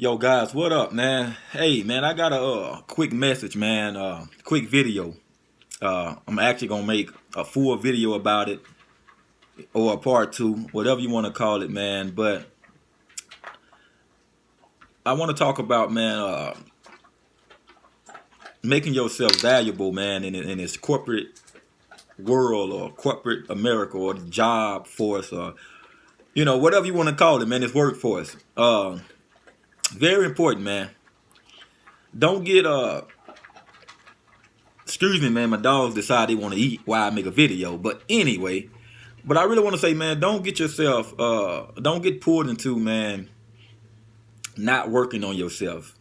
Yo guys, what up, man? Hey man, I got a quick message, man. Quick video. I'm actually gonna make a full video about it, or a part two, whatever you want to call it, man. But I want to talk about, man, making yourself valuable, man, in this corporate world or corporate America or the job force or whatever you want to call it, man. This workforce. Very important, man. Don't get excuse me, man, my dogs decide they want to eat while I make a video. But anyway, but I really want to say, man, don't get yourself, don't get pulled into, man, not working on yourself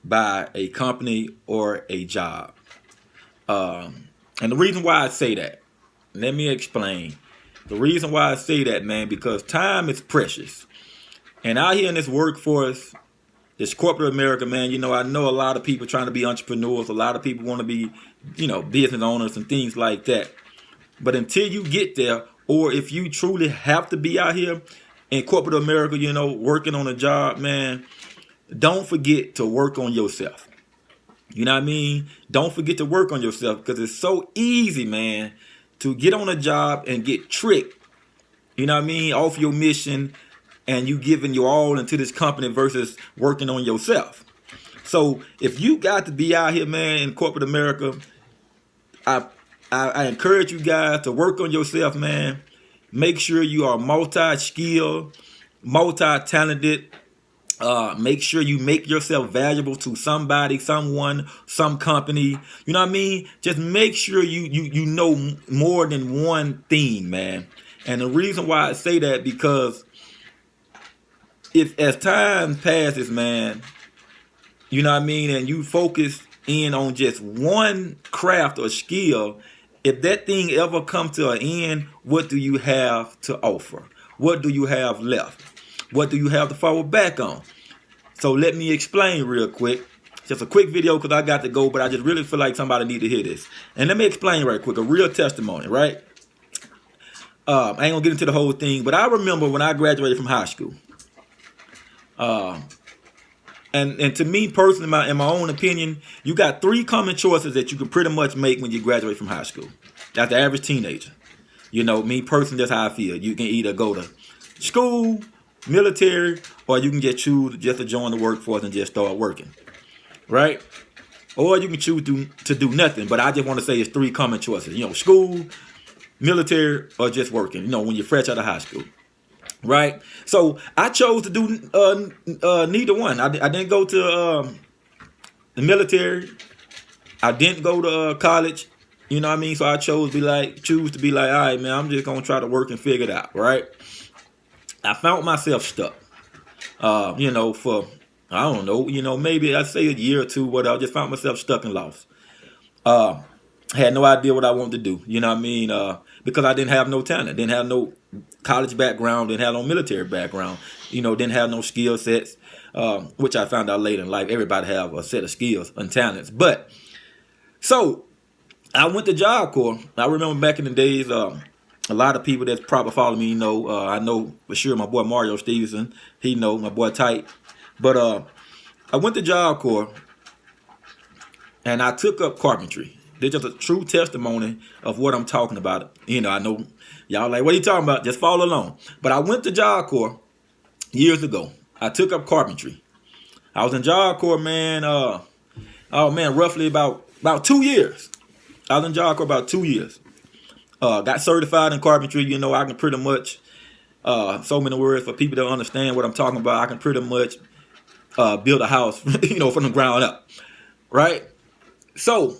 by a company or a job. And the reason why I say that, let me explain. The reason why I say that, man, because time is precious. And out here in this workforce, this corporate America, man, I know a lot of people trying to be entrepreneurs. A lot of people want to be, business owners and things like that. But until you get there, or if you truly have to be out here in corporate America, working on a job, man, don't forget to work on yourself. You know what I mean? Don't forget to work on yourself, because it's so easy, man, to get on a job and get tricked, off your mission, and you giving your all into this company versus working on yourself. So if you got to be out here, man, in corporate America, I encourage you guys to work on yourself, man. Make sure you are multi-skilled, multi-talented. Make sure you make yourself valuable to somebody, someone, some company. You know what I mean? Just make sure you know more than one thing, man. And the reason why I say that, because if as time passes, man, you know what I mean, and you focus in on just one craft or skill, if that thing ever come to an end, what do you have to offer? What do you have left? What do you have to fall back on? So let me explain real quick. Just a quick video, because I got to go, but I just really feel like somebody need to hear this. And let me explain right quick, a real testimony, right? I ain't gonna get into the whole thing, but I remember when I graduated from high school. And to me personally, in my own opinion, you got three common choices that you can pretty much make when you graduate from high school. That's the average teenager. Me personally, that's how I feel. You can either go to school, military, or you can just choose just to join the workforce and just start working, right? Or you can choose to do nothing. But I just want to say it's three common choices. School, military, or just working. When you're fresh out of high school. Right, so I chose to do neither one. I didn't go to the military. I didn't go to college. You know what I mean? So I chose to be like, all right, man, I'm just gonna try to work and figure it out. Right. I found myself stuck. For I don't know. Maybe I'd say a year or two. But I just found myself stuck and lost. Had no idea what I wanted to do. You know what I mean? Because I didn't have no talent, didn't have no college background, didn't have no military background, didn't have no skill sets, which I found out later in life. Everybody have a set of skills and talents. But so I went to Job Corps. I remember back in the days, a lot of people that's probably follow me, I know for sure my boy Mario Stevenson, he know my boy Tight. But I went to Job Corps and I took up carpentry. They're just a true testimony of what I'm talking about. I know y'all like, what are you talking about? Just follow along. But I went to Job Corps years ago. I took up carpentry. I was in Job Corps, man. Roughly about 2 years. I was in Job Corps about 2 years. Got certified in carpentry. I can pretty much, so many words for people to understand what I'm talking about. I can pretty much build a house, from the ground up. Right? So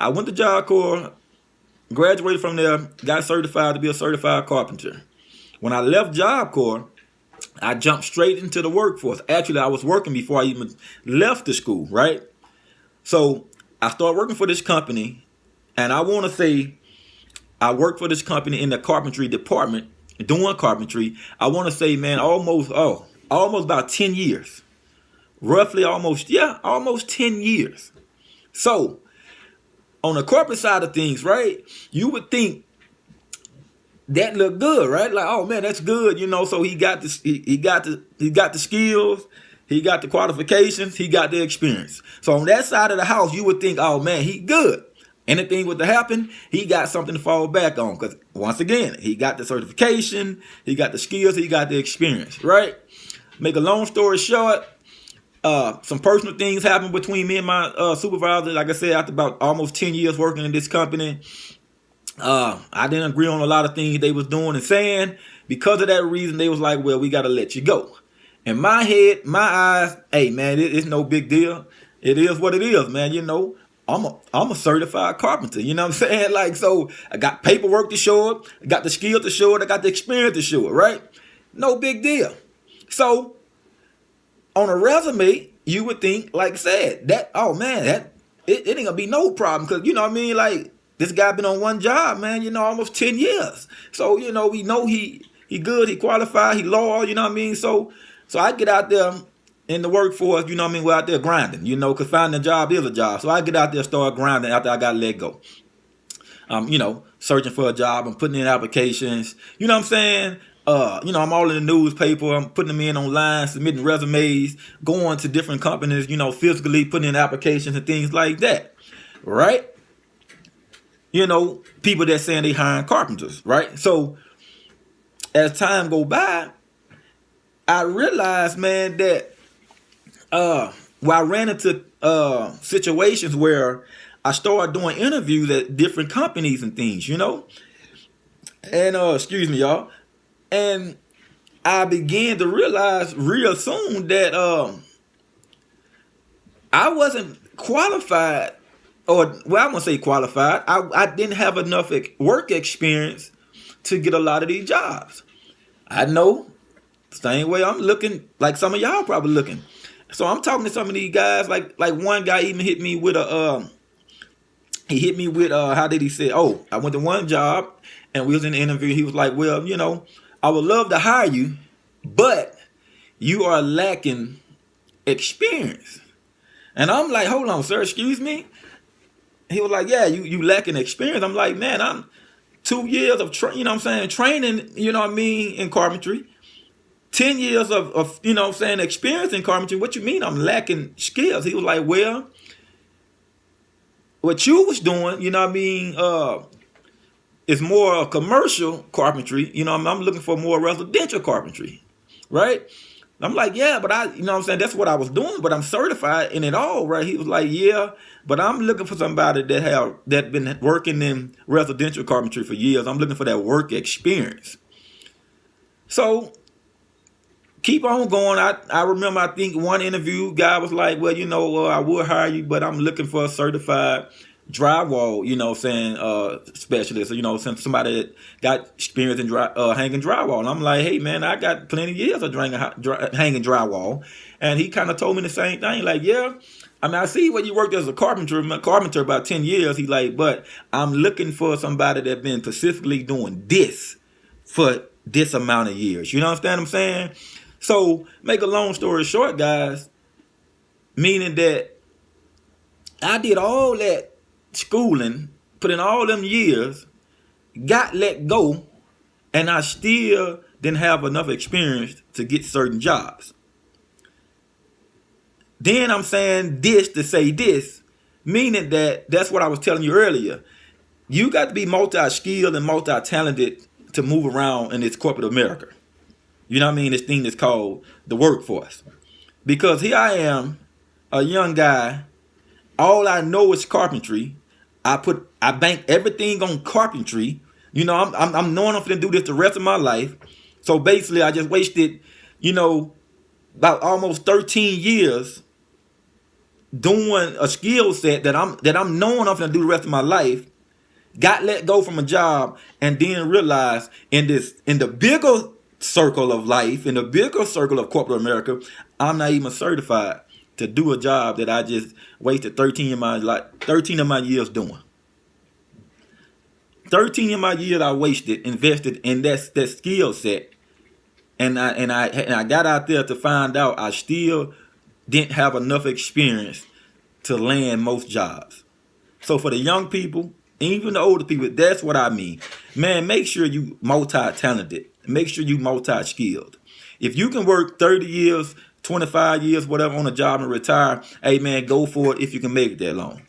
I went to Job Corps, graduated from there, got certified to be a certified carpenter. When I left Job Corps, I jumped straight into the workforce. Actually, I was working before I even left the school, right? So I started working for this company, and I want to say I worked for this company in the carpentry department, doing carpentry. I want to say, man, almost about 10 years. Roughly almost 10 years. So on the corporate side of things, right, you would think that looked good, right? Like, oh man, that's good, So he got the he got the skills, he got the qualifications, he got the experience. So on that side of the house, you would think, oh man, he good. Anything would to happen, he got something to fall back on. Because once again, he got the certification, he got the skills, he got the experience, right? Make a long story short, some personal things happened between me and my supervisor. Like I said, after about almost 10 years working in this company, I didn't agree on a lot of things they was doing and saying. Because of that reason, they was like, well, we got to let you go. In my head, my eyes, hey, man, it's no big deal. It is what it is, man. I'm a certified carpenter. You know what I'm saying? Like, so I got paperwork to show it. I got the skill to show it. I got the experience to show it, right? No big deal. So on a resume, you would think, like I said, that, oh, man, it ain't going to be no problem. Because, you know what I mean? Like, this guy been on one job, man, almost 10 years. So, we know he good, he qualified, he loyal, you know what I mean? So I get out there in the workforce, you know what I mean? We're out there grinding, because finding a job is a job. So I get out there, start grinding after I got let go. Searching for a job, I'm putting in applications, you know what I'm saying? I'm all in the newspaper, I'm putting them in online, submitting resumes, going to different companies, physically putting in applications and things like that, right? People that saying they hiring carpenters, right? So as time go by, I realized, man, that I ran into situations where I started doing interviews at different companies and things, and excuse me, y'all, and I began to realize real soon that I wasn't qualified. Or, well, I'm going to say qualified. I didn't have enough work experience to get a lot of these jobs. I know, same way I'm looking, like some of y'all probably looking. So I'm talking to some of these guys, like one guy even hit me with how did he say, oh, I went to one job and we was in the interview. He was like, well, I would love to hire you, but you are lacking experience. And I'm like, hold on, sir, excuse me? He was like, yeah, you lacking experience. I'm like, man, I'm 2 years of training, in carpentry. 10 years of experience in carpentry. What you mean I'm lacking skills? He was like, well, what you was doing, is more commercial carpentry. I'm looking for more residential carpentry, right? I'm like, yeah, but that's what I was doing, but I'm certified in it all, right? He was like, yeah, but I'm looking for somebody that been working in residential carpentry for years. I'm looking for that work experience. So keep on going. I remember, I think one interview guy was like, well, I would hire you, but I'm looking for a certified drywall, specialist, somebody that got experience in hanging drywall. And I'm like, hey, man, I got plenty of years of hanging drywall. And he kind of told me the same thing. Like, yeah, I see what you worked as a carpenter about 10 years. He like, but I'm looking for somebody that been specifically doing this for this amount of years. You understand what I'm saying? So make a long story short, guys, meaning that I did all that schooling, put in all them years, got let go, and I still didn't have enough experience to get certain jobs. Then I'm saying this to say this, meaning that's what I was telling you earlier. You got to be multi-skilled and multi-talented to move around in this corporate America. You know what I mean? This thing that's called the workforce. Because here I am, a young guy, all I know is carpentry. I bank everything on carpentry. I'm knowing I'm going to do this the rest of my life. So basically, I just wasted, about almost 13 years doing a skill set that I'm knowing I'm going to do the rest of my life. Got let go from a job and then realized in the bigger circle of life, in the bigger circle of corporate America, I'm not even certified to do a job that I just wasted 13 of my years doing. 13 of my years I invested in that skill set, and I got out there to find out I still didn't have enough experience to land most jobs. So for the young people, even the older people, that's what I mean. Man, make sure you multi-talented. Make sure you multi-skilled. If you can work 30 years, 25 years, whatever, on a job and retire, hey, man, go for it if you can make it that long.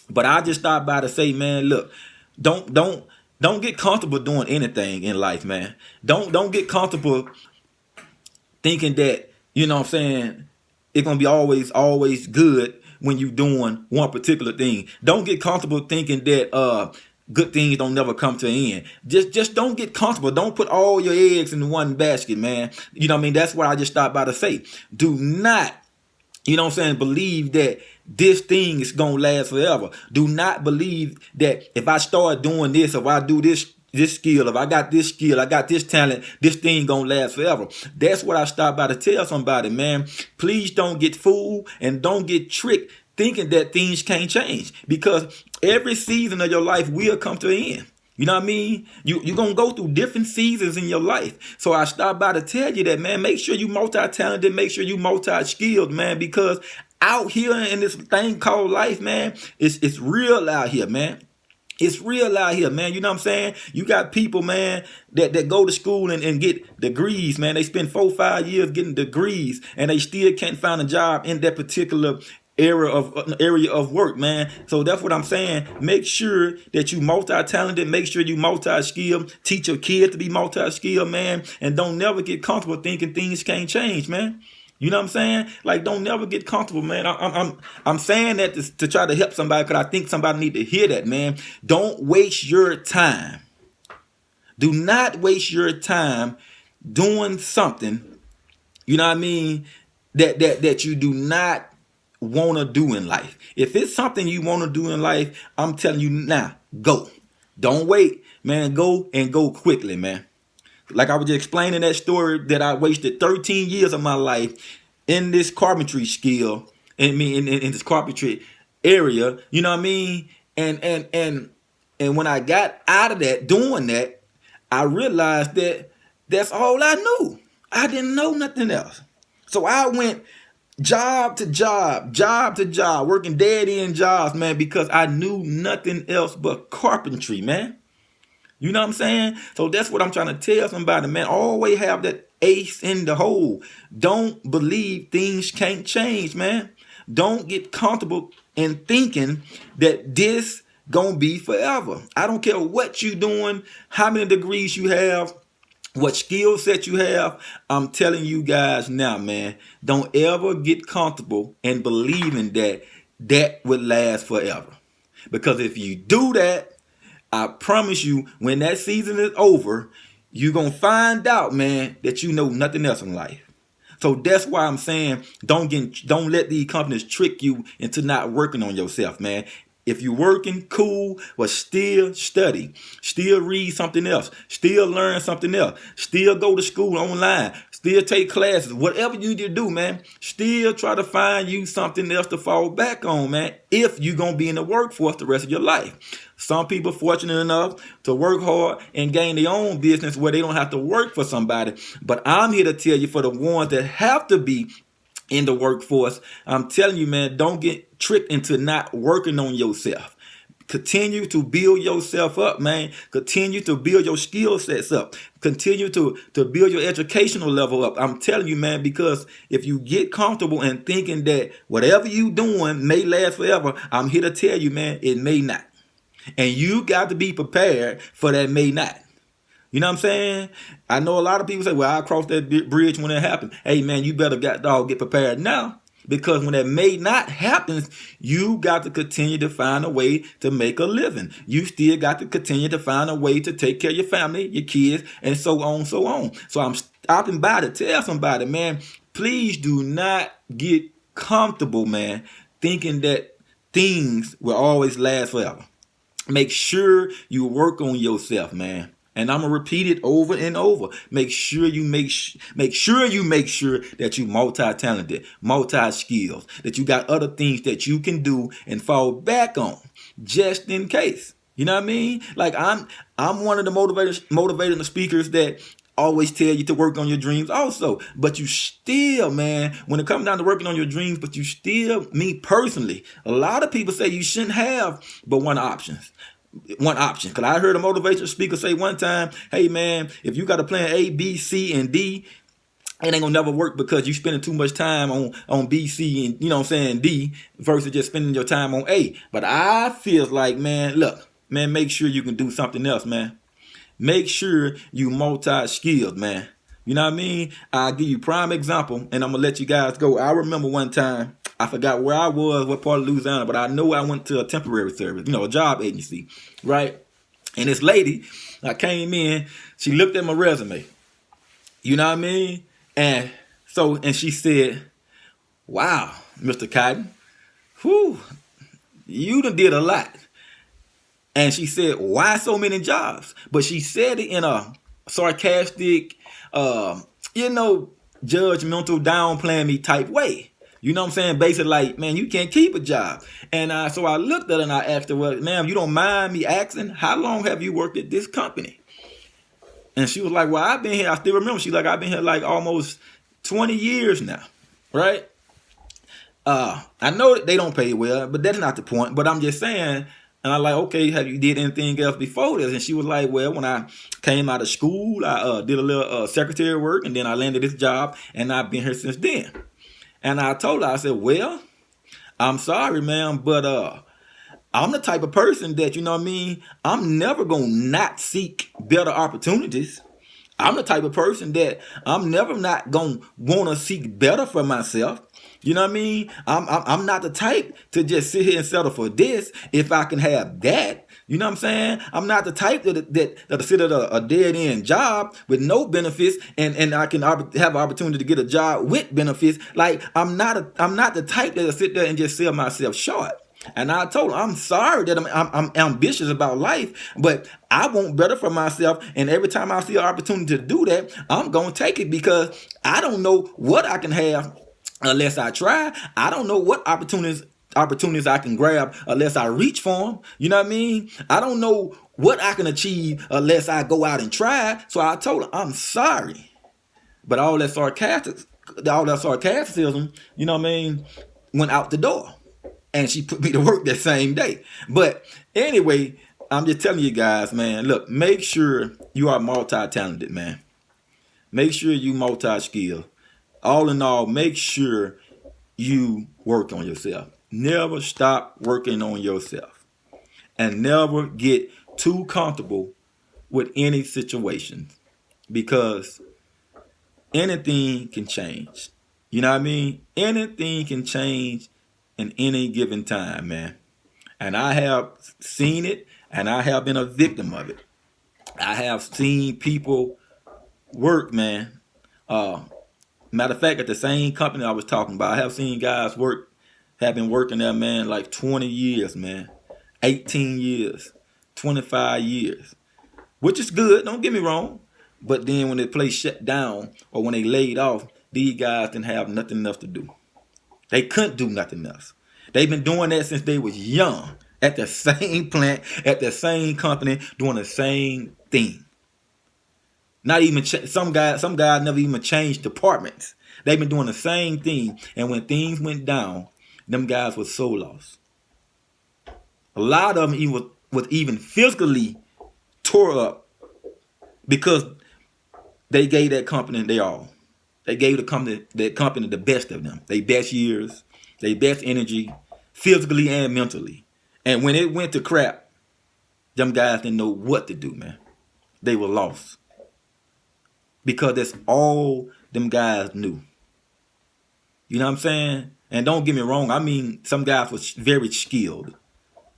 But I just stopped by to say, man, look, don't get comfortable doing anything in life, man. Don't get comfortable thinking that, you know what I'm saying, it's gonna be always good when you doing one particular thing. Don't get comfortable thinking that good things don't never come to an end. Just don't get comfortable. Don't put all your eggs in one basket, man. You know what I mean? That's what I just stopped by to say. Do not, you know what I'm saying, believe that this thing is gonna last forever. Do not believe that if I start doing this, if I do this skill, if I got this skill, I got this talent, this thing gonna last forever. That's what I stopped by to tell somebody, man. Please don't get fooled and don't get tricked thinking that things can't change, because every season of your life will come to an end. You know what I mean? You're going to go through different seasons in your life. So I stopped by to tell you that, man, make sure you multi-talented, make sure you multi-skilled, man, because out here in this thing called life, man, it's real out here, man. It's real out here, man. You know what I'm saying? You got people, man, that go to school and get degrees, man. They spend 4-5 years getting degrees, and they still can't find a job in that particular area of work, man. So that's what I'm saying. Make sure that you multi-talented. Make sure you multi-skilled. Teach your kids to be multi-skilled, man. And don't never get comfortable thinking things can't change, man. You know what I'm saying? Like, don't never get comfortable, man. I'm saying that to try to help somebody, because I think somebody need to hear that, man. Don't waste your time. Do not waste your time doing something, you know what I mean, that you do not want to do in life. If it's something you want to do in life, I'm telling you now, go. Don't wait, man. Go, and go quickly, man. Like I was just explaining that story, that I wasted 13 years of my life in this carpentry skill, in this carpentry area, you know what I mean? And when I got out of that, doing that, I realized that that's all I knew. I didn't know nothing else. So I went job to job, working dead-end jobs, man, because I knew nothing else but carpentry, man. You know what I'm saying? So that's what I'm trying to tell somebody, man. Always have that ace in the hole. Don't believe things can't change, man. Don't get comfortable in thinking that this gonna be forever. I don't care what you doing, how many degrees you have, what skill set you have. I'm telling you guys now, man, don't ever get comfortable in believing that would last forever. Because if you do that, I promise you, when that season is over, you're going to find out, man, that you know nothing else in life. So that's why I'm saying don't let these companies trick you into not working on yourself, man. If you're working, cool, but still study, still read something else, still learn something else, still go to school online, still take classes, whatever you need to do, man, still try to find you something else to fall back on, man, if you're going to be in the workforce the rest of your life. Some people fortunate enough to work hard and gain their own business where they don't have to work for somebody. But I'm here to tell you, for the ones that have to be in the workforce, I'm telling you, man, don't get tricked into not working on yourself. Continue to build yourself up, man. Continue to build your skill sets up. Continue to build your educational level up. I'm telling you, man, because if you get comfortable in thinking that whatever you doing may last forever, I'm here to tell you, man, it may not. And you got to be prepared for that may not. You know what I'm saying? I know a lot of people say, well, I'll cross that bridge when it happens. Hey, man, you better get prepared now. Because when that may not happen, you got to continue to find a way to make a living. You still got to continue to find a way to take care of your family, your kids, and so on, so on. So I'm stopping by to tell somebody, man, please do not get comfortable, man, thinking that things will always last forever. Make sure you work on yourself, man. And I'm gonna repeat it over and over. Make sure you make sure that you multi-talented, multi-skilled, that you got other things that you can do and fall back on, just in case. You know what I mean? Like I'm one of the motivating speakers that always tell you to work on your dreams also. But you still, man, when it comes down to working on your dreams, but you still, me personally, a lot of people say you shouldn't have but one option. one option. Because I heard a motivational speaker say one time, hey man, if you got a plan A, B, C, and D, it ain't gonna never work because you spending too much time on B, C, and D versus just spending your time on A. But I feel like, man, look, man, make sure you can do something else, man. Make sure you multi-skilled, man. You know what I mean? I'll give you prime example, and I'm gonna let you guys go. I remember one time, I forgot where I was, what part of Louisiana, but I know I went to a temporary service, a job agency, right? And this lady, I came in, she looked at my resume. You know what I mean? And she said, wow, Mr. Cotton, whew, you done did a lot. And she said, why so many jobs? But she said it in a sarcastic, judgmental, downplaying me type way. You know what I'm saying? Basically like, man, you can't keep a job. And so I looked at her and I asked her, well, ma'am, you don't mind me asking, how long have you worked at this company? And she was like, well, I've been here. I still remember. She's like, I've been here like almost 20 years now. Right? I know that they don't pay well, but that's not the point. But I'm just saying, and I'm like, okay, have you did anything else before this? And she was like, well, when I came out of school, I did a little secretary work, and then I landed this job, and I've been here since then. And I told her, I said, well, I'm sorry, ma'am, but I'm the type of person that, I'm never going to not seek better opportunities. I'm the type of person that I'm never not going to want to seek better for myself. You know what I mean? I'm not the type to just sit here and settle for this if I can have that. You know what I'm saying? I'm not the type that'll sit at a dead-end job with no benefits and I can have an opportunity to get a job with benefits. Like, I'm not the type that'll sit there and just sell myself short. And I told her, I'm sorry that I'm ambitious about life, but I want better for myself. And every time I see an opportunity to do that, I'm going to take it because I don't know what I can have unless I try. I don't know what opportunities I can grab unless I reach for them. You know what I mean? I don't know what I can achieve unless I go out and try. So I told her, I'm sorry. But all that sarcasm, you know what I mean, went out the door. And she put me to work that same day. But anyway, I'm just telling you guys, man, look, make sure you are multi-talented, man. Make sure you multi-skilled. All in all, make sure you work on yourself. Never stop working on yourself. And never get too comfortable with any situation. Because anything can change. You know what I mean? Anything can change in any given time, man. And I have seen it, and I have been a victim of it. I have seen people work, man. Matter of fact, at the same company I was talking about, I have seen guys have been working there, man, like 20 years, man. 18 years, 25 years. Which is good, don't get me wrong. But then when the place shut down or when they laid off, these guys didn't have nothing else to do. They couldn't do nothing else. They've been doing that since they was young, at the same plant, at the same company, doing the same thing. Not even some guys never even changed departments. They've been doing the same thing, and when things went down, them guys were so lost. A lot of them was even physically tore up because they gave that company their all. They gave that company the best of them. Their best years, their best energy, physically and mentally. And when it went to crap, them guys didn't know what to do, man. They were lost. Because that's all them guys knew. You know what I'm saying? And don't get me wrong, I mean, some guys were very skilled.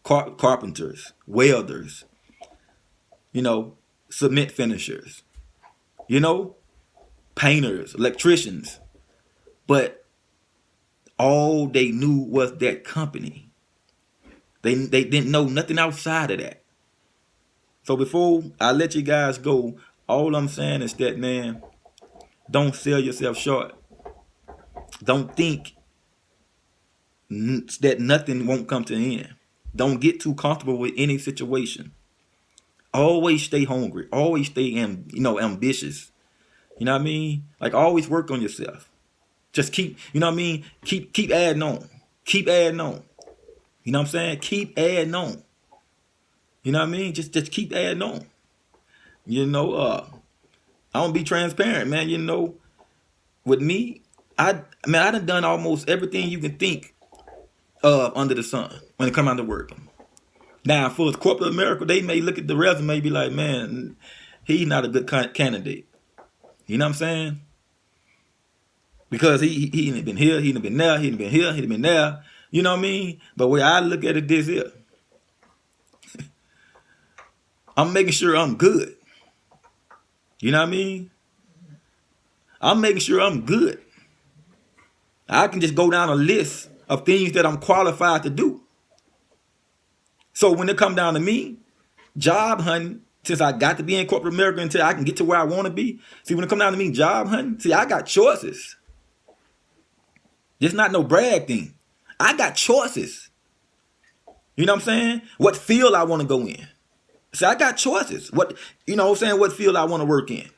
Carpenters, welders, cement finishers, painters, electricians. But all they knew was that company. They didn't know nothing outside of that. So before I let you guys go, all I'm saying is that, man, don't sell yourself short. Don't think that nothing won't come to an end. Don't get too comfortable with any situation. Always stay hungry. Always stay ambitious. You know what I mean? Like, always work on yourself. Just keep, keep adding on. Keep adding on. You know what I'm saying? Keep adding on. You know what I mean? Just keep adding on. You know, I don't be transparent, man. You know, with me, I done almost everything you can think of under the sun when it come out to work. Now, for corporate America, they may look at the resume and be like, man, he's not a good candidate. You know what I'm saying? Because he ain't been here, he ain't been there, he ain't been here, he ain't been there. You know what I mean? But where I look at it this here, I'm making sure I'm good. You know what I mean? I'm making sure I'm good. I can just go down a list of things that I'm qualified to do. So when it come down to me, job hunting, since I got to be in corporate America until I can get to where I want to be. See, when it come down to me, job hunting, see, I got choices. It's not no brag thing. I got choices. You know what I'm saying? What field I want to go in. See, I got choices. What, you know what I'm saying? What field I want to work in.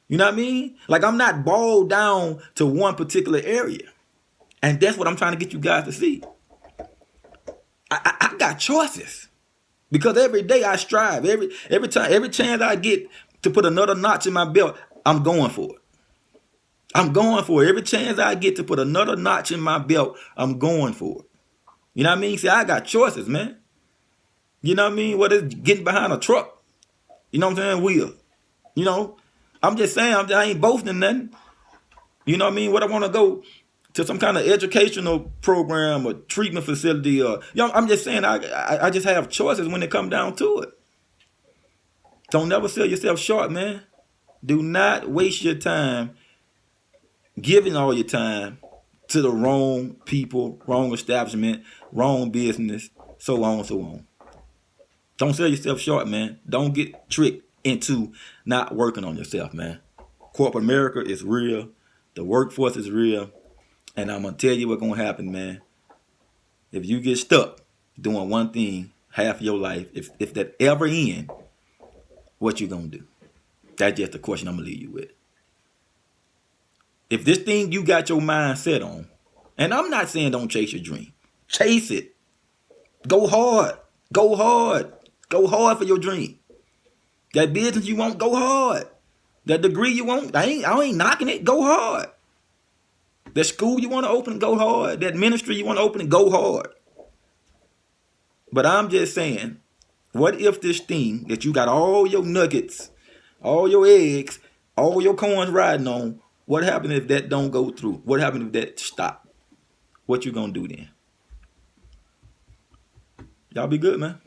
You know what I mean? Like, I'm not boiled down to one particular area. And that's what I'm trying to get you guys to see. I got choices. Because every day I strive. Every chance I get to put another notch in my belt, I'm going for it. I'm going for it. Every chance I get to put another notch in my belt, I'm going for it. You know what I mean? See, I got choices, man. You know what I mean? Whether it's getting behind a truck, you know what I'm saying? Wheel. You know, I'm just saying, I ain't boasting nothing. You know what I mean? What I want to go to some kind of educational program or treatment facility, or you know, I'm just saying, I just have choices when it come down to it. Don't never sell yourself short, man. Do not waste your time giving all your time to the wrong people, wrong establishment, wrong business, so on and so on. Don't sell yourself short, man. Don't get tricked into not working on yourself, man. Corporate America is real. The workforce is real. And I'm going to tell you what's going to happen, man. If you get stuck doing one thing half of your life, if that ever ends, what you going to do? That's just the question I'm going to leave you with. If this thing you got your mind set on, and I'm not saying don't chase your dream. Chase it. Go hard. Go hard. Go hard for your dream. That business you want, go hard. That degree you want, I ain't knocking it. Go hard. That school you want to open, go hard. That ministry you want to open, go hard. But I'm just saying, what if this thing that you got all your nuggets, all your eggs, all your coins riding on, what happens if that don't go through? What happens if that stop? What you gonna do then? Y'all be good, man.